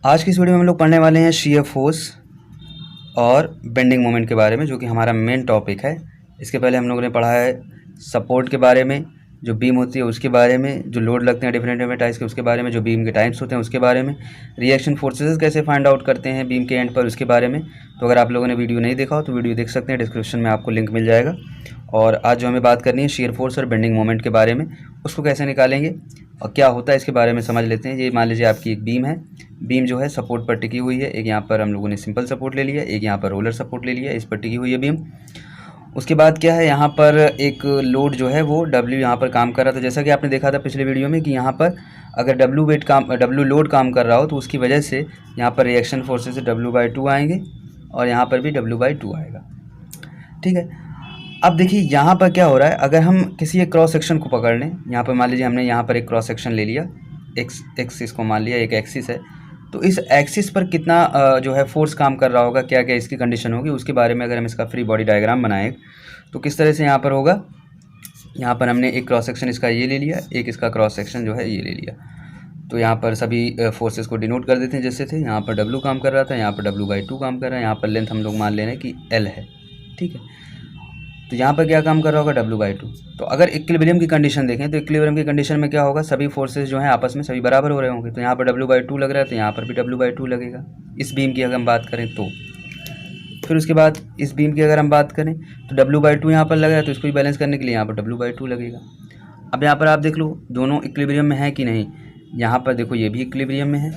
आज की इस वीडियो में हम लोग पढ़ने वाले हैं शीयर फोर्स और बेंडिंग मोमेंट के बारे में, जो कि हमारा मेन टॉपिक है। इसके पहले हम लोगों ने पढ़ा है सपोर्ट के बारे में, जो बीम होती है उसके बारे में, जो लोड लगते हैं डिफरेंट डिफरेंट टाइप्स के उसके बारे में, जो बीम के टाइप्स होते हैं उसके बारे में, रिएक्शन फोर्सेस कैसे फाइंड आउट करते हैं बीम के एंड पर उसके बारे में। तो अगर आप लोगों ने वीडियो नहीं देखा हो तो वीडियो देख सकते हैं, डिस्क्रिप्शन में आपको लिंक मिल जाएगा। और आज जो हमें बात करनी है शीयर फोर्स और बेंडिंग मोमेंट के बारे में, उसको कैसे निकालेंगे और क्या होता है इसके बारे में समझ लेते हैं। ये मान लीजिए आपकी एक बीम है, बीम जो है सपोर्ट पर टिकी हुई है। एक यहाँ पर हम लोगों ने सिंपल सपोर्ट ले लिया, एक यहाँ पर रोलर सपोर्ट ले लिया, इस पर टिकी हुई है बीम। उसके बाद क्या है, यहाँ पर एक लोड जो है वो W यहाँ पर काम कर रहा था। जैसा कि आपने देखा था पिछले वीडियो में कि यहाँ पर अगर W लोड काम कर रहा हो तो उसकी वजह से यहाँ पर रिएक्शन फोर्सेस से W/2 आएंगे और यहाँ पर भी W/2 आएगा। ठीक है, अब देखिए यहाँ पर क्या हो रहा है। अगर हम किसी एक क्रॉस सेक्शन को पकड़ लें, यहाँ पर मान लीजिए हमने यहाँ पर एक क्रॉस सेक्शन ले लिया, एक्सिस को मान लिया, एक एक्सिस है, तो इस एक्सिस पर कितना जो है फोर्स काम कर रहा होगा, क्या क्या इसकी कंडीशन होगी, उसके बारे में अगर हम इसका फ्री बॉडी डायग्राम बनाएं तो किस तरह से यहाँ पर होगा। यहाँ पर हमने एक क्रॉस सेक्शन इसका ये ले लिया, एक इसका क्रॉस सेक्शन जो है ये ले लिया। तो यहाँ पर सभी फोर्सेस को डिनोट कर देते हैं जैसे थे। यहाँ पर W काम कर रहा था, यहाँ पर W/2 काम कर रहा है, यहाँ पर लेंथ हम लोग मान ले रहे हैं कि L है। ठीक है, तो यहाँ पर क्या काम कर रहा होगा, W/2। तो अगर इक्विलिब्रियम की कंडीशन देखें तो इक्विलिब्रियम की कंडीशन में क्या होगा, सभी फोर्सेस जो हैं आपस में सभी बराबर हो रहे होंगे। तो यहाँ पर W/2 लग रहा है तो यहाँ पर भी W/2 लगेगा, इस बीम की अगर हम बात करें तो। फिर उसके बाद इस बीम की अगर हम बात करें तो W/2 यहाँ पर लग रहा है, तो इसको भी बैलेंस करने के लिए यहाँ पर W/2 लगेगा। अब यहाँ पर आप देख लो दोनों इक्विलिब्रियम में है कि नहीं। यहाँ पर देखो ये भी इक्विलिब्रियम में है,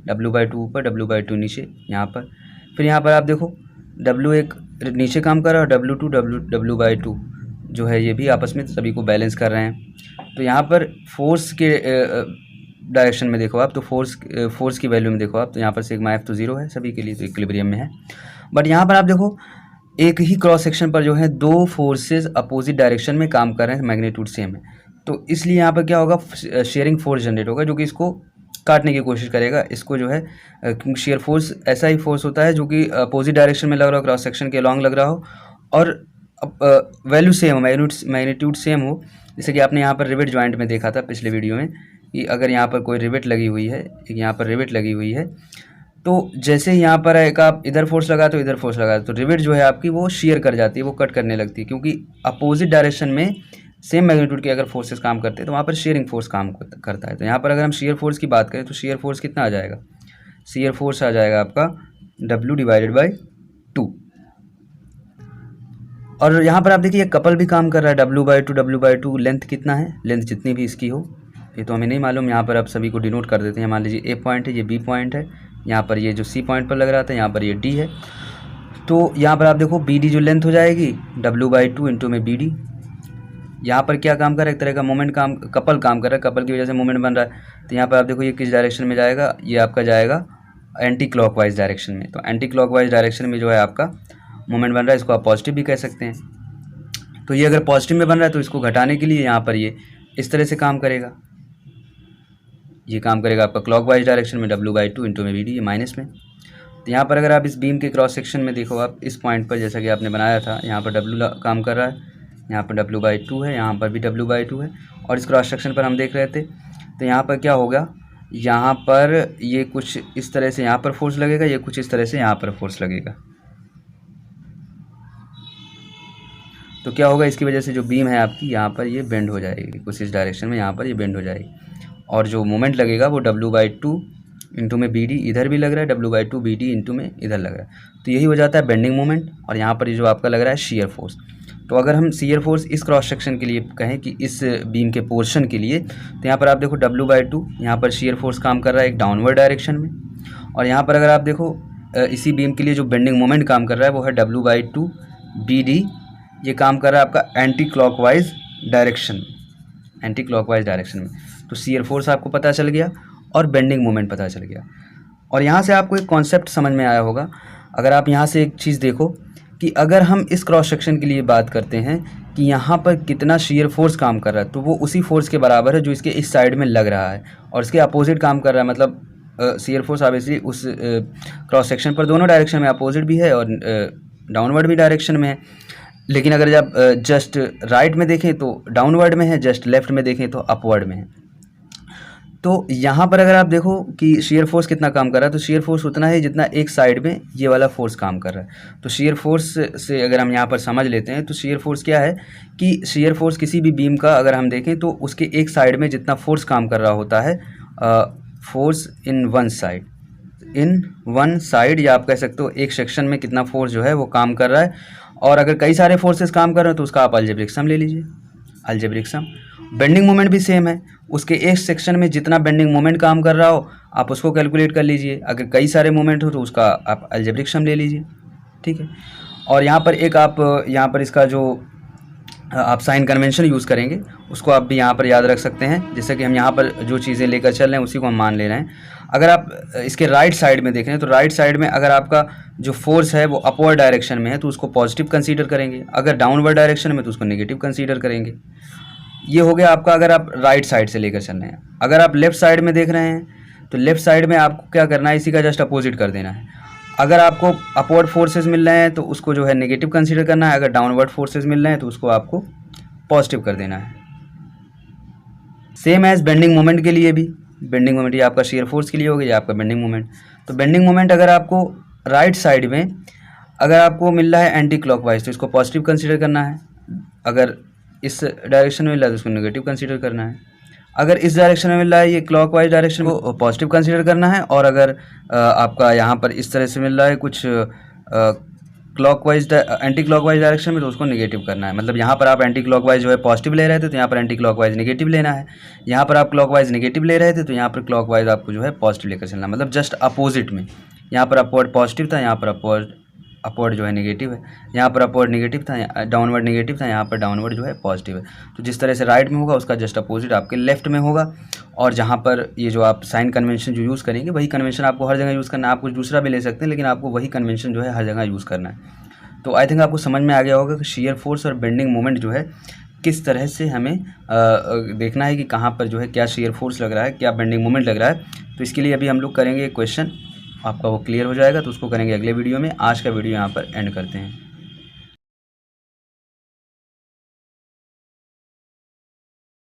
W/2 ऊपर W/2 नीचे यहाँ पर। फिर यहाँ पर आप देखो W एक नीचे काम कर रहा है और W/2 जो है ये भी आपस में सभी को बैलेंस कर रहे हैं। तो यहाँ पर फोर्स के डायरेक्शन में देखो आप, तो फोर्स की वैल्यू में देखो आप, तो यहाँ पर सिग्मा F तो 0 है सभी के लिए, तो इक्विलिब्रियम में है। बट यहाँ पर आप देखो एक ही क्रॉस सेक्शन पर जो है दो फोर्सेस अपोजिट डायरेक्शन में काम कर रहे हैं, मैग्नीट्यूड सेम है, तो इसलिए यहाँ पर क्या होगा, शेयरिंग फोर्स जनरेट होगा जो कि इसको काटने की कोशिश करेगा। इसको जो है शेयर फोर्स ऐसा ही फोर्स होता है जो कि अपोजिट डायरेक्शन में लग रहा हो, क्रॉस सेक्शन के अलॉन्ग लग रहा हो और वैल्यू सेम हो, मैग्नीट्यूड सेम हो। जैसे कि आपने यहाँ पर रिवेट जॉइंट में देखा था पिछले वीडियो में कि अगर यहाँ पर कोई रिवेट लगी हुई है, यहाँ पर रिवेट लगी हुई है, तो जैसे ही यहाँ पर एक आप इधर फोर्स लगा तो इधर फोर्स लगा तो रिवेट जो है आपकी वो शेयर कर जाती है, वो कट करने लगती है, क्योंकि अपोजिट डायरेक्शन में सेम मैग्नीट्यूड के अगर फोर्सेस काम करते हैं तो वहाँ पर शेयरिंग फोर्स काम करता है। तो यहाँ पर अगर हम शेयर फोर्स की बात करें तो शेयर फोर्स कितना आ जाएगा, शेयर फोर्स आ जाएगा आपका W/2। और यहाँ पर आप देखिए कपल भी काम कर रहा है, W/2 लेंथ कितना है, लेंथ जितनी भी इसकी हो ये तो हमें नहीं मालूम। यहाँ पर आप सभी को डिनोट कर देते हैं, मान लीजिए A पॉइंट है, ये B पॉइंट है, यहाँ पर ये जो C पॉइंट पर लग रहा था यहाँ पर ये D है। तो यहाँ पर आप देखो BD जो लेंथ हो जाएगी W/2 इंटू में BD। यहाँ पर क्या काम कर रहा है, एक तरह का मोमेंट कपल काम कर रहा है, कपल की वजह से मोमेंट बन रहा है। तो यहाँ पर आप देखो ये किस डायरेक्शन में जाएगा, ये आपका जाएगा एंटी क्लॉकवाइज डायरेक्शन में। तो एंटी क्लॉकवाइज डायरेक्शन में जो है आपका मोमेंट बन रहा है, इसको आप पॉजिटिव भी कह सकते हैं। तो ये अगर पॉजिटिव में बन रहा है तो इसको घटाने के लिए यहाँ पर ये इस तरह से काम करेगा, ये काम करेगा आपका क्लॉकवाइज डायरेक्शन में W/2 इंटू में BD, ये माइनस में। तो यहाँ पर अगर आप इस बीम के क्रॉस सेक्शन में देखो, आप इस पॉइंट पर जैसा कि आपने बनाया था, यहाँ पर W काम कर रहा है, यहाँ पर W/2 है, यहाँ पर भी W/2 है, और इस क्रॉस सेक्शन पर हम देख रहे थे। तो यहाँ पर क्या होगा, यहाँ पर ये कुछ इस तरह से यहाँ पर फोर्स लगेगा, ये कुछ इस तरह से यहाँ पर फोर्स लगेगा। तो क्या होगा, इसकी वजह से जो बीम है आपकी यहाँ पर ये बेंड हो जाएगी, कुछ इस डायरेक्शन में यहाँ पर ये बेंड हो जाएगी, और जो मोमेंट लगेगा वो W/2 इंटू में BD इधर भी लग रहा है, W/2 BD इंटू में इधर लग रहा है। तो यही हो जाता है बेंडिंग मोमेंट। और यहाँ पर ये जो आपका लग रहा है शेयर फोर्स। तो अगर हम शेयर फोर्स इस क्रॉस सेक्शन के लिए कहें कि इस बीम के पोर्शन के लिए, तो यहाँ पर आप देखो W/2 यहाँ पर शेयर फोर्स काम कर रहा है एक डाउनवर्ड डायरेक्शन में। और यहाँ पर अगर आप देखो इसी बीम के लिए जो बेंडिंग मोमेंट काम कर रहा है वो है W/2 BD, ये काम कर रहा है आपका anti clockwise direction, anti clockwise direction में। तो शेयर फोर्स आपको पता चल गया और बेंडिंग मोमेंट पता चल गया। और यहाँ से आपको एक कॉन्सेप्ट समझ में आया होगा। अगर आप यहाँ से एक चीज़ देखो कि अगर हम इस क्रॉस सेक्शन के लिए बात करते हैं कि यहाँ पर कितना शेयर फोर्स काम कर रहा है, तो वो उसी फोर्स के बराबर है जो इसके इस साइड में लग रहा है, और इसके अपोजिट काम कर रहा है। मतलब शेयर फोर्स ऑब्वियसली उस क्रॉस सेक्शन पर दोनों डायरेक्शन में अपोजिट भी है और डाउनवर्ड भी डायरेक्शन में है। लेकिन अगर जब जस्ट राइट में देखें तो डाउनवर्ड में है, जस्ट लेफ्ट में देखें तो अपवर्ड में है। तो यहाँ पर अगर आप देखो कि shear फोर्स कितना काम कर रहा है, तो shear फोर्स उतना है जितना एक साइड में ये वाला फोर्स काम कर रहा है। तो shear फोर्स से अगर हम यहाँ पर समझ लेते हैं तो shear फोर्स क्या है कि shear फोर्स किसी भी बीम का अगर हम देखें तो उसके एक साइड में जितना फोर्स काम कर रहा होता है, फोर्स इन वन साइड, या आप कह सकते हो एक सेक्शन में कितना फोर्स जो है वो काम कर रहा है। और अगर कई सारे फोर्सेस काम कर रहे हो तो उसका आप अलजेब्रिक सम ले लीजिए, अलजेब्रिक सम। बेंडिंग मोमेंट भी सेम है, उसके एक सेक्शन में जितना बेंडिंग मोमेंट काम कर रहा हो आप उसको कैलकुलेट कर लीजिए। अगर कई सारे मोमेंट हो तो उसका आप अलजेब्रिक सम ले लीजिए, ठीक है। और यहाँ पर एक आप यहाँ पर इसका जो आप साइन कन्वेंशन यूज़ करेंगे उसको आप भी यहाँ पर याद रख सकते हैं। जैसे कि हम यहाँ पर जो चीज़ें लेकर चल रहे हैं उसी को हम मान ले रहे हैं। अगर आप इसके राइट साइड में देख रहे हैं तो राइट साइड में अगर आपका जो फोर्स है वो अपवर्ड डायरेक्शन में है तो उसको पॉजिटिव कंसीडर करेंगे, अगर डाउनवर्ड डायरेक्शन में तो उसको नेगेटिव कंसीडर करेंगे। ये हो गया आपका अगर आप राइट साइड से लेकर चल रहे हैं। अगर आप लेफ़्ट साइड में देख रहे हैं तो लेफ़्ट साइड में आपको क्या करना है, इसी का जस्ट अपोजिट कर देना है। अगर आपको अपवर्ड फोर्सेस मिल रहे हैं तो उसको जो है नेगेटिव कंसीडर करना है, अगर डाउनवर्ड फोर्सेस मिल रहे हैं तो उसको आपको पॉजिटिव कर देना है। सेम एज बेंडिंग मोमेंट के लिए भी, बेंडिंग मोमेंट ये आपका shear फोर्स के लिए हो गया, ये आपका बेंडिंग मोमेंट। तो बेंडिंग मोमेंट अगर आपको राइट साइड में अगर आपको मिल रहा है एंटी क्लॉकवाइज तो इसको पॉजिटिव कंसीडर करना है, अगर इस डायरेक्शन में मिल रहा है तो उसको नेगेटिव कंसीडर करना है, अगर इस डायरेक्शन में मिल रहा है ये क्लॉकवाइज डायरेक्शन को पॉजिटिव कंसीडर करना है, और अगर आपका यहाँ पर इस तरह से मिल रहा है कुछ क्लॉकवाइज एंटी क्लॉकवाइज डायरेक्शन में तो उसको नेगेटिव करना है। मतलब यहाँ पर आप एंटी क्लॉकवाइज जो है पॉजिटिव ले रहे थे तो यहाँ पर एंटी क्लॉकवाइज नेगेटिव लेना है, यहाँ पर आप क्लॉकवाइज नेगेटिव ले रहे थे तो यहाँ पर क्लॉकवाइज आपको जो है पॉजिटिव लेकर चलना है। मतलब जस्ट अपोजिट में, यहाँ पर अपवर्ड पॉजिटिव था, यहाँ पर अपवर्ड जो है नेगेटिव है, यहाँ पर अपवर्ड नेगेटिव था, डाउनवर्ड नेगेटिव था, यहाँ पर डाउनवर्ड जो है पॉजिटिव है। तो जिस तरह से राइट में होगा उसका जस्ट अपोजिट आपके लेफ्ट में होगा। और जहाँ पर ये जो आप साइन कन्वेंशन जो यूज़ करेंगे वही कन्वेंशन आपको हर जगह यूज़ करना है। आप कुछ दूसरा भी ले सकते हैं लेकिन आपको वही कन्वेंशन जो है हर जगह यूज़ करना है। तो आई थिंक आपको समझ में आ गया होगा कि shear फोर्स और बेंडिंग मोमेंट जो है किस तरह से हमें देखना है कि कहाँ पर जो है क्या shear फोर्स लग रहा है, क्या बेंडिंग मोमेंट लग रहा है। तो इसके लिए अभी हम लोग करेंगे एक क्वेश्चन, आपका वो क्लियर हो जाएगा तो उसको करेंगे अगले वीडियो में। आज का वीडियो यहाँ पर एंड करते हैं।